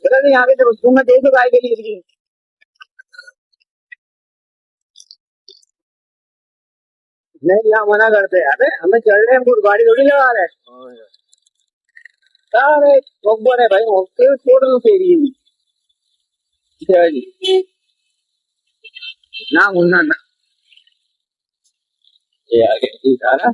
पता नहीं आगे से तुम मैं देखो गाय के लिए नहीं यहाँ मना करते हैं। अबे हमें चल रहे हैं गाड़ी थोड़ी लगा रहे हैं सारे गोबर है भाई ओके छोड़ दो तेरी जी ना मुन्ना ना ये आगे ठीक आ रहा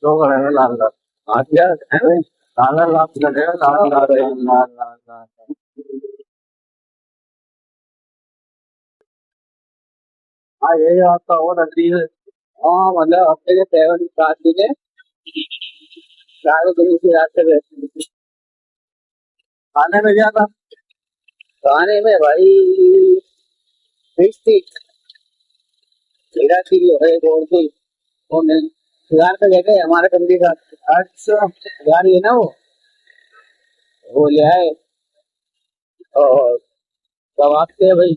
दो करेंगे लाल लाल आज क्या है भाई लाल लाल लाल करेगा लाल लाल लाल लाल लाल हाँ ये आपका और असली है हाँ मतलब हफ्ते के 7 दिन है चारों दिन के रास्ते पे खाने में क्या था खाने में भाई फिश थी खीरा थी है गोल थी वो शिकार पे गए थे हमारे बंदी का अच्छा शिकार ये ना वो ले आए और कबाब थे भाई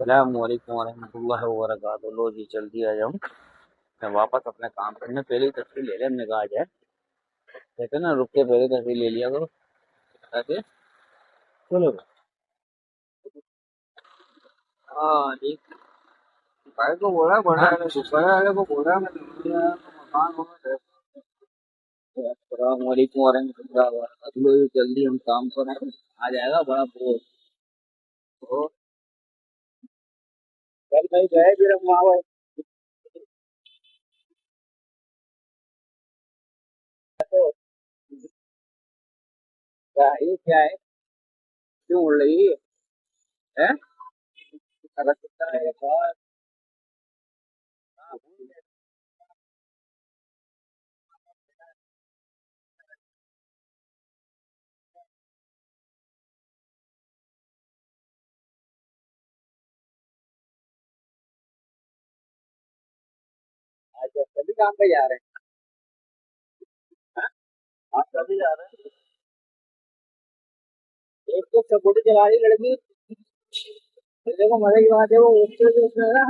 अस्सलामुअलैकुम वरहमतुल्लाहि वबरकातुहू लो जी चल दिया आज हम मैं वापस अपने काम करने पहली तस्वीर ले लिया हमने कहा आज है कहते ना रुक के पहली तस्वीर ले लिया करो ऐसे चलो हाँ ठीक भाई को बोला बड़ा बड़ा वाले को बोला मैं मकान होगा अस्सलामुअलैकुम वरहमतुल्लाहि वबरकातुहू लो जल्दी हम काम पर हैं आ जाएगा बड़ा वो कल भाई गए फिर हम वहाँ तो ये क्या है क्यों उड़ रही है अगर कुत्ता है और आज सभी काम पे जा रहे हैं आप सभी जा रहे हैं एक तो स्कूटी चला रही लड़की देखो मजे की बात है वो उसने ना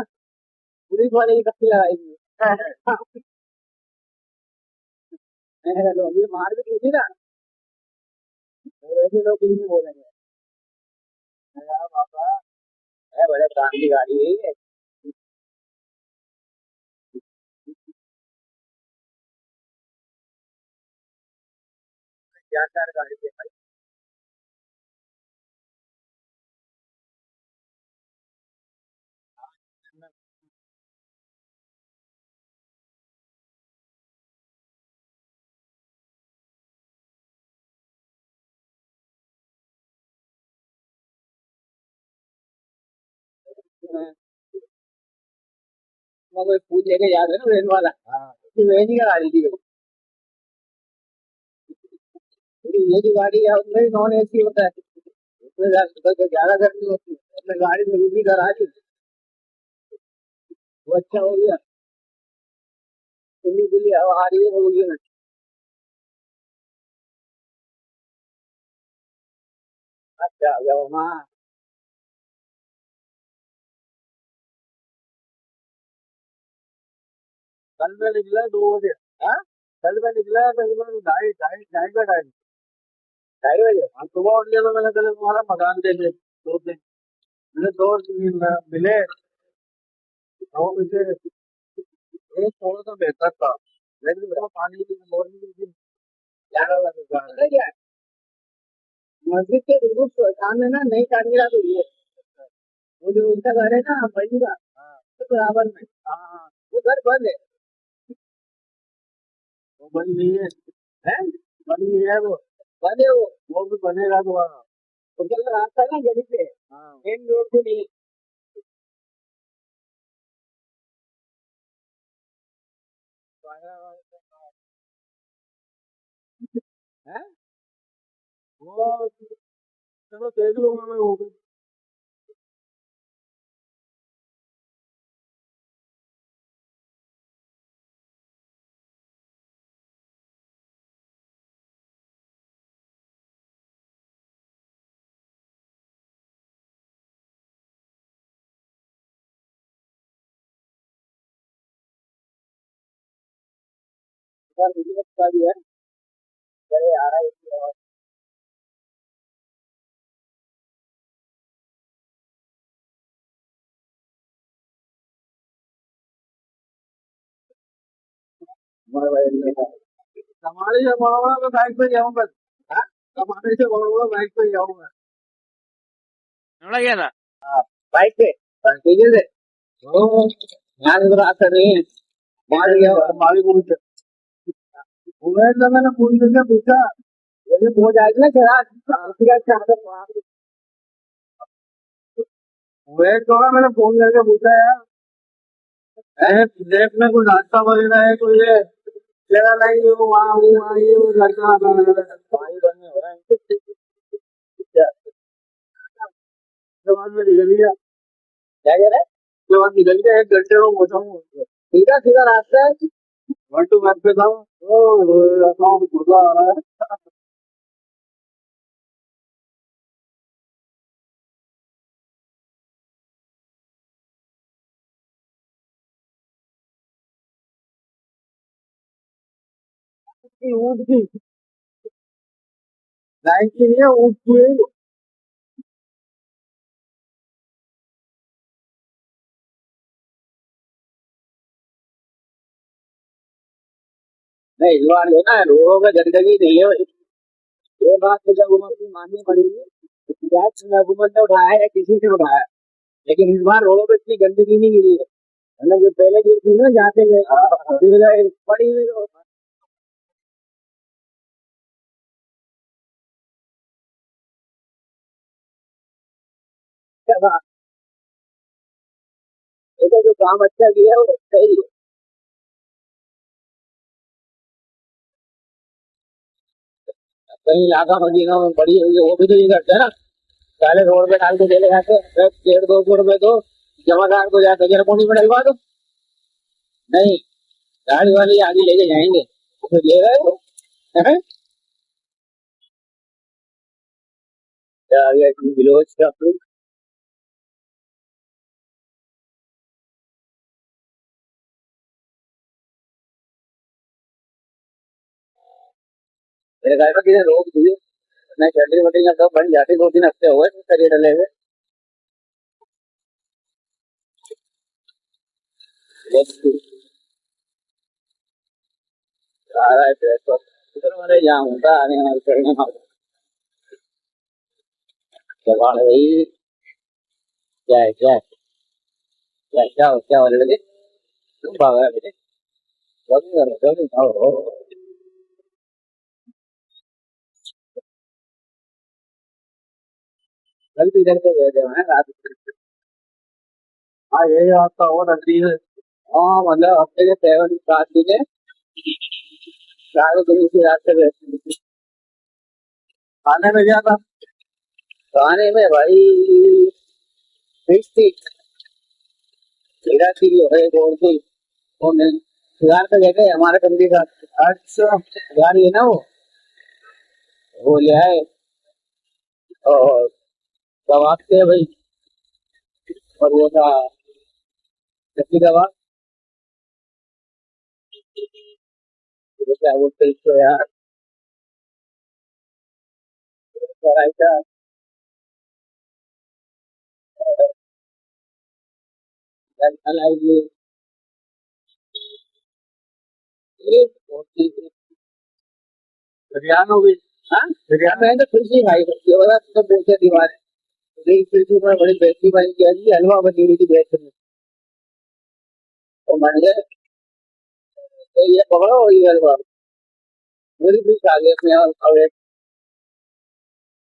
पुलिस वाले की टक्की लगाई हुई है तो अभी मार भी की थी ना तो वैसे लोग कुछ नहीं बोलेंगे मैं कहा, पापा है बड़े काम की गाड़ी है ये जानदार गाड़ी है भाई मैं कोई फूल लेके जा रहे ना वैन वाला कि वैन ही का गाड़ी थी ये जो गाड़ी है उसमें भी नॉन एसी होता है उसमें ज्यादा गर्मी होती है उसमें गाड़ी में रूबी करा दी वो अच्छा हो गया खुली खुली हवा आ रही है हो गया अच्छा हो गया वहाँ कल मैं निकला 2 बजे हाँ कल मैं निकला तकरीबन ढाई ढाई ढाई का टाइम 2:30 बजे हम सुबह उठ गया तो मैंने कल तुम्हारा मकान देखे 2 दिन मैंने 2 दिन मिले तो मुझे एक थोड़ा सा बेहतर था लेकिन मेरा पानी की मॉर्निंग ज्यादा लगा मस्जिद के बिल्कुल सामने ना नई तामीरात हुई है वो जो उनका घर है ना वही का तो बराबर में हाँ वो घर बंद है वो बंद नहीं है हैं बंद नहीं है वो बंद है वो भी बनेगा दोबारा उसका रास्ता ना गली पे हाँ मेन रोड पे नहीं है वो चलो देख लूंगा मैं वो भी बिजनेस का भी है। चले आ रहा है और हमारे भाई ने कहा, कमाने से बड़ा बड़ा मैं बाइक पे जाऊंगा। हाँ, कमाने से बड़ा बड़ा बाइक पे जाऊंगा। ನೋಡ ಆಗ್ಯದ हाँ, बाइक पे ठीक है। ओ, यहाँ से तो रास्ता नहीं है। मार गया मारी पूछ। उमेश ने मैंने पूछ से पूछा, यदि हो जाएगी ना चला उसका क्या। उमेश को ना मैंने फोन करके पूछा यार, देश में कोई रास्ता वगैरह है कोई है। चला नहीं वो वहाँ वो वहाँ ये वो लड़का पानी बनने हो रहा है। उसके बाद में निकल गया। क्या कह रहा है? उसके बाद निकल गया, 1 घंटे में पहुंचाऊंगा। सीधा सीधा रास्ता है। 1 2 मैप पे था गुस्सा आ रहा है। ऊँट की लाइन की नहीं है, ऊँट की है। नहीं इस बार जो ना रोडों पे गंदगी नहीं है भाई। ये बात तो जब हुकूमत की माननी पड़ेगी। टैक्स हुकूमत ने उठाया है या किसी से उठाया, लेकिन इस बार रोडों पे इतनी गंदगी नहीं गिरी है। मतलब जो पहले दिन थी ना जाते गए फिर गए, पड़ी हुई ये तो जो काम अच्छा किया है वो अच्छा ही है। कहीं इलाका मदीना में पड़ी हुई है वो भी तो ये करते हैं ना, पहले रोड पे डाल के चले जाते हैं, फिर 150 200 रुपए दो जमादार को जाकर जरा पानी में डलवा दो। नहीं, गाड़ी वाले आगे लेके जाएंगे तो फिर ले रहे हो। हैं? क्या आ गया बिलोच का फिर? मेरे घर में किसी रोक दिए, मैं सेंट्री वोटिंग का सब बन जाती 2 3 हफ्ते हुए करिए डले हुए। लेकिन आ रहा है फिर तो इधर वाले जहाँ होता आने वाले चढ़ने वाले जवान है भाई। क्या है क्या है क्या होने लगे? तुम भाग रहे बेटे, जल्दी आओ। कल भी इधर से गए थे वहाँ रात को। हाँ यही रास्ता और नजदीक है। हाँ मतलब हफ्ते के 7 7 दिन है, 4 दिन उसी रास्ते पे। खाने में क्या था? खाने में भाई फिश थी, खीरा थी और एक और थी। वो सुधार का कहते हैं हमारे बंदी का। अच्छा सुधार ये ना वो ले आए और कबाब थे भाई, और वो था चटनी कबाब। वो क्या बोलते हैं इसको यार, रायता। मलाई बिरयानी हो गई। हाँ बिरयानी मैंने तो फिर से खाई सकती है, बता तो बेचते दीवार है। फिर से मैं बड़ी बेचती बनी किया थी, हलवा बनी हुई थी बेच में। तो मैंने कहा, ये पकड़ो ये हलवा मेरी भी खा गई अपने। और एक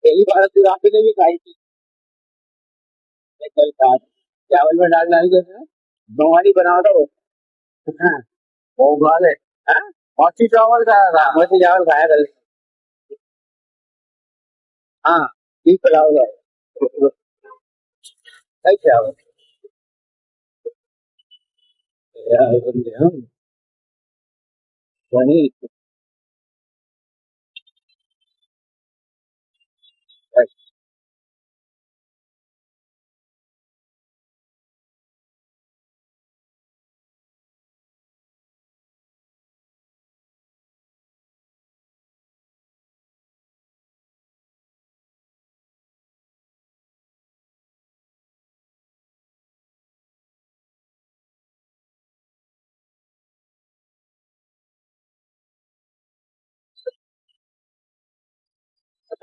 पहली बार तो रात ने भी खाई थी। मैं कल खा चावल में डाल डाल के बंगाली बनाओ था वो। हाँ, वो खा ले। हाँ, मौसी चावल खाया था, मौसी चावल खाया कल। हाँ, ठीक पुलाव है। सही चावल यार बंदे हम वही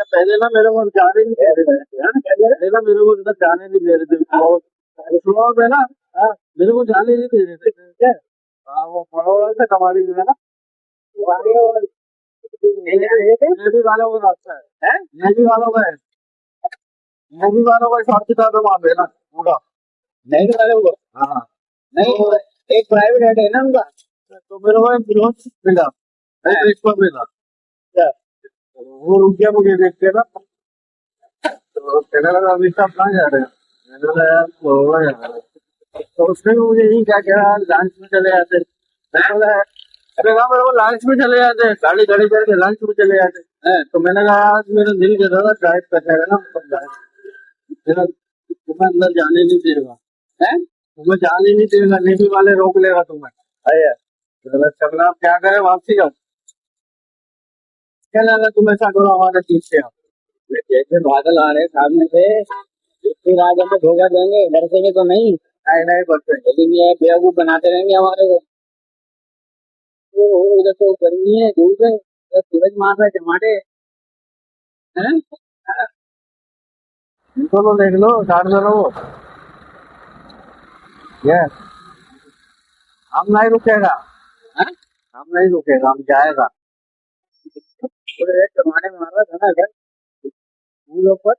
पहले ना मेरे को जाने नहीं दे रहे थे, पहले ना मेरे को इधर जाने नहीं दे रहे थे, फ्लोर पे ना, मेरे को जाने नहीं दे रहे थे, ठीक है। वो फ्लोर से कमाड़ी जो है ना, नेवी वालों का रास्ता है, नेवी वालों का है, नेवी वालों का शॉर्ट था तो वहाँ पे ना पूरा नहीं वाले को हाँ। नहीं, एक प्राइवेट हेड है ना उनका, तो मेरे को एक बिलोज मिला, एक पर मिला, वो रुक गया मुझे देख के ना, तो कहने लगा अभी सब कहाँ जा रहे हैं, मैंने बोला यार गोवा जा रहे हैं। तो उसने भी मुझे यही क्या कहा लंच में चले जाते, मैंने बोला अरे कहा मेरे को लंच में चले जाते, गाड़ी गाड़ी करके लंच में चले जाते हैं। तो मैंने कहा आज मेरा दिल कर रहा था ड्राइव करने का ना, मेरा तुम्हें अंदर जाने नहीं देगा, है तुम्हें जाने नहीं देगा, नेवी वाले रोक लेगा तुम्हें, अरे चलना आप क्या करें वापसी का, क्या लगा तुम ऐसा करो हमारे चीज से आप, जैसे बादल आ रहे सामने से, फिर आज हमें धोखा देंगे, डरसेंगे तो नहीं, नहीं करते लेकिन ये बेवकूफ बनाते रहेंगे हमारे को। तो इधर तो गर्मी है, धूप है, इधर सूरज मार रहा है टमाटे हैं। इनको तो देख लो साठ करो ये, हम नहीं रुकेगा, हम नहीं रुकेगा, हम जाएगा। थोड़े टमाटे मार रहा था ना इधर फूलों पर,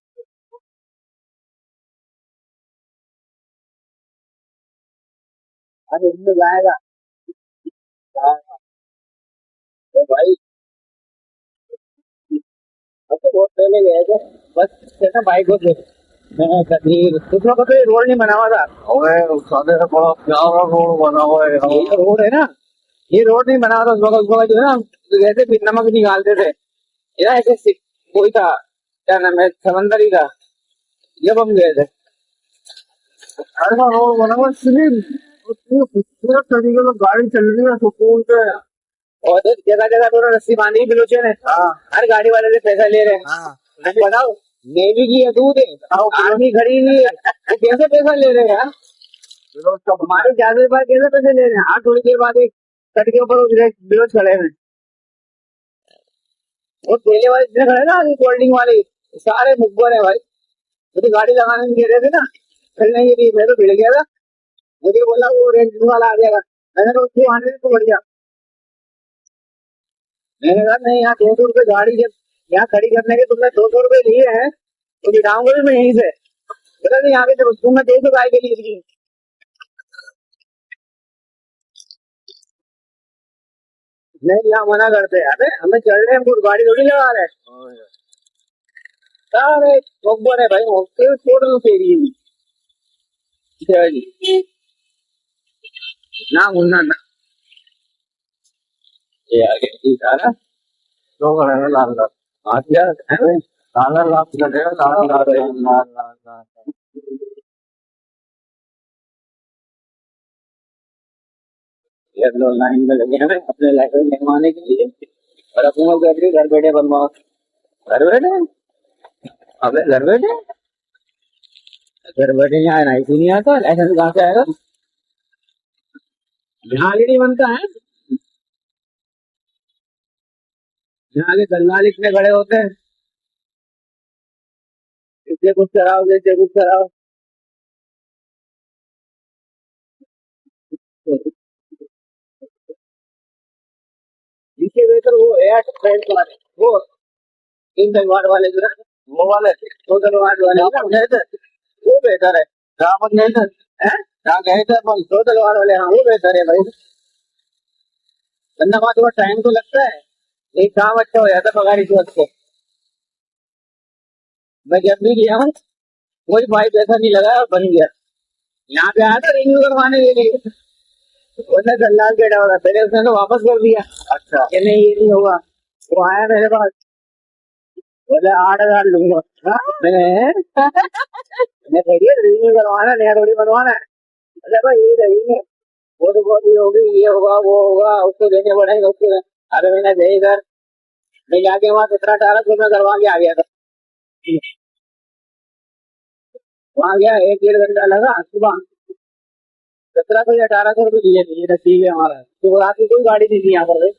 अब इनमें जाएगा तो भाई। अब तो बहुत पहले गए थे, बस कहना बाइक को देख, मैं कभी कुछ लोग तो ये रोड नहीं बना हुआ था, अरे साले का बड़ा प्यारा रोड बना हुआ है ये रोड है ना, ये रोड नहीं बना हुआ था उस वक्त जो है ना, जैसे फिर नमक निकालते थे यार, ऐसे कोई था क्या नाम है समंदरी का, जब हम गए थे। ऐसा रोड बना हुआ स्लिम, खूबसूरत तरीके से गाड़ी चल रही है सुकून से, और जगह जगह तो रस्सी बांधी बिलोचे ने, हर गाड़ी वाले से पैसा ले रहे हैं। बताओ नेवी की दूध है, आर्मी खड़ी नहीं है, वो कैसे पैसा ले रहे हैं यार, हमारे ज्यादा बार कैसे पैसे ले रहे हैं। थोड़ी देर बाद एक कट के ऊपर बिलोच खड़े हैं, वो ठेले वाले जितने खड़े ना कोल्ड ड्रिंक वाले, सारे मुखबर है भाई, मुझे गाड़ी लगाने नहीं दे रहे थे ना, चलने के लिए मैं तो भिड़ गया था, मुझे बोला वो रेंट वाला आ जाएगा, मैंने कहा उसको आने तो बढ़िया, मैंने कहा नहीं यहाँ 200 रुपये गाड़ी जब यहाँ खड़ी करने के तुमने 200 रुपये लिए हैं तो बिठाऊंगा भी मैं यहीं से, बोला नहीं यहाँ पे तुमने 200 गाय के लिए दी। नहीं यहाँ मना करते हैं, अबे हमें चल रहे हैं, हम गाड़ी थोड़ी लगा रहे हैं, सारे मुखबर है भाई, टोटल फेरी ना मुन्ना ना ये आगे ठीक आ रहा तो करेगा लाल लाल आज क्या लाल लाल लाल करेगा लाल लाल लाल लाल लाल। ये लोग लाइन में लगे हैं अपने लाइसेंस बनवाने के लिए, और हुकूमत कहती है घर बैठे बनवाओ, घर बैठे, अबे घर बैठे, घर बैठे यहाँ एनआईसी नहीं आता, लाइसेंस कहाँ से आएगा, यहाँ आगे नहीं बनता है, यहाँ आगे दलाल इतने खड़े होते हैं, इससे कुछ कराओ इससे कुछ कराओ, इसके बेहतर वो है फ्रेंड वाले, वो 3 तलवार वाले जो है, वो वाले 2 तलवार वाले जहाँ पर गए थे, वो बेहतर है, जहाँ पर गए थे, जहाँ गए थे अपन 2 तलवार वाले, हाँ वो बेहतर है भाई, बंदा वहाँ थोड़ा टाइम तो लगता है, एक काम अच्छा हो जाता पगार इस वक्त को। मैं जब भी गया हूँ कोई भाई पैसा नहीं लगा और बन गया, यहाँ पे आया था रिन्यू करवाने के लिए, उसने दलाल बैठा होगा, पहले उसने तो वापस कर दिया, अच्छा कि नहीं ये नहीं होगा, वो आया मेरे पास बोले 8,000 लूंगा, मैं कहिए रिन्यू करवाना नया थोड़ी बनवाना है, अरे भाई ये रहेंगे वो तो बहुत ही होगी, ये होगा वो होगा, उसको देने पड़ेगा उसको, अरे मैंने दे इधर, मैं जाके वहाँ 17-18 में करवा के आ गया था, वहाँ गया 1-1.5 घंटा लगा, सुबह 1700 या 1800 रुपये दिए थे, ये नसीब है हमारा, तो रात की कोई गाड़ी नहीं थी यहाँ पर,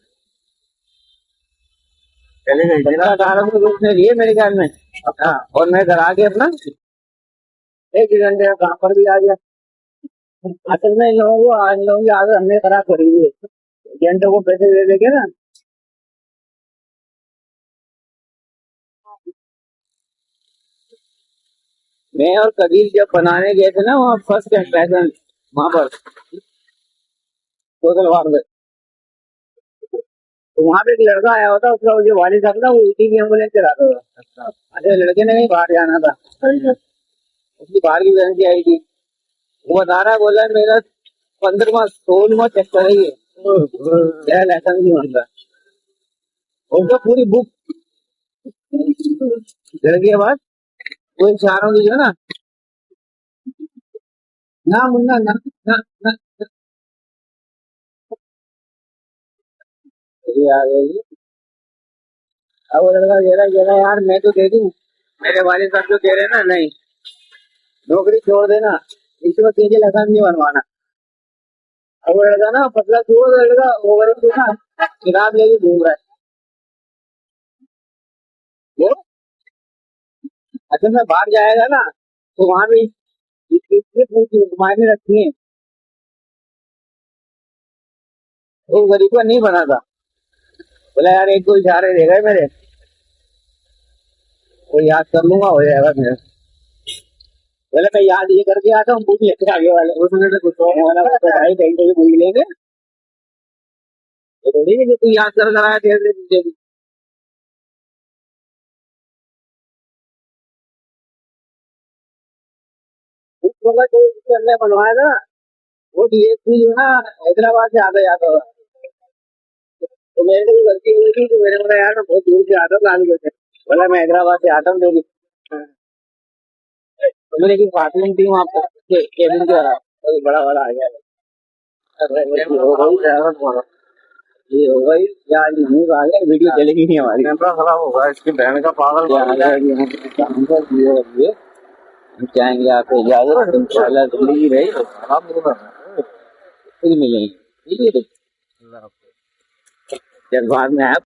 चले गई थी ना। 18 को उसने लिए मेरे ख्याल में। हाँ, और मैं घर आके अपना 1 घंटे का काम पर भी आ गया। असल में इन लोगों की आदत हमने खराब करी है, एजेंटों को पैसे दे देके ना। मैं और कबीर जब बनाने गए थे ना वहाँ फर्स्ट इम्प्रेशन, वहां पर कोतलवाड़ में, तो वहां पे एक लड़का आया होता, उसका जो वालिद साहब था वो ऊटी की एम्बुलेंस चलाता था। अच्छा, लड़के ने कहीं बाहर जाना था, उसकी बाहर की वैकेंसी आई थी। वो बता रहा, बोला मेरा 15वां 16वां चक्कर है ये, मेरा लाइसेंस नहीं बन रहा। उसको पूरी बुक लड़के के बाद वो इशारों की जो ना, ना मुन्ना ना ना ना, ये आ गई। अब वो लड़का कह रहा यार मैं तो दे दूं, मेरे वाले साहब तो कह रहे ना नहीं, नौकरी छोड़ देना, इसको तेजे लाइसेंस नहीं बनवाना। अब वो लड़का ना पतला छोड़, लड़का ओवर ना किताब लेके घूम रहा है। वो असल में बाहर जाएगा ना तो वहां भी मायने रखती है। वो गरीब को नहीं बना था, बोला यार एक दो इशारे दे गए मेरे, वो याद कर लूंगा, हो जाएगा मेरा। बोले मैं याद ये करके आता हूँ, बुक लेके आगे वाले उसने तो कुछ और वाला भाई कहीं कहीं बुक लेंगे, ये थोड़ी है कि तू याद कर कराया थे। तो उसके अंदर बनवाया था, वो डीएसपी जो है ना हैदराबाद से आता जाता था। तो मेरे को गलती हुई थी, तो मैंने बोला यार मैं बहुत दूर से आता हूँ लालगंज से, बोला मैं हैदराबाद से आता हूँ डेली। तो मेरे की फाटलिंग थी वहाँ पर केबिन के रहा, तो बड़ा बड़ा आ गया। हो गई ड्राइवर बोला, ये हो गई यार, ये न्यूज आ गया, वीडियो चलेगी नहीं हमारी, कैमरा खराब होगा, इसकी बहन का पागल क्या बन आ गया। गया कि हम तो हम चाहेंगे आपको इजाजत, इंशाल्लाह जिंदगी रही खराब नहीं बन रहा फिर मिलेंगे, ठीक है। जब बाद में आया